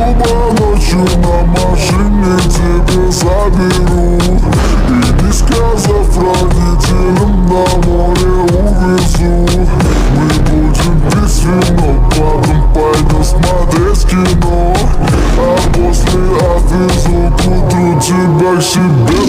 клуба ночью на машине тебя заберу. И не сказав родителям, на море увезу. Мы будем пить вино, потом пойдем смотреть кино. А после отвезу к утру тебя к себе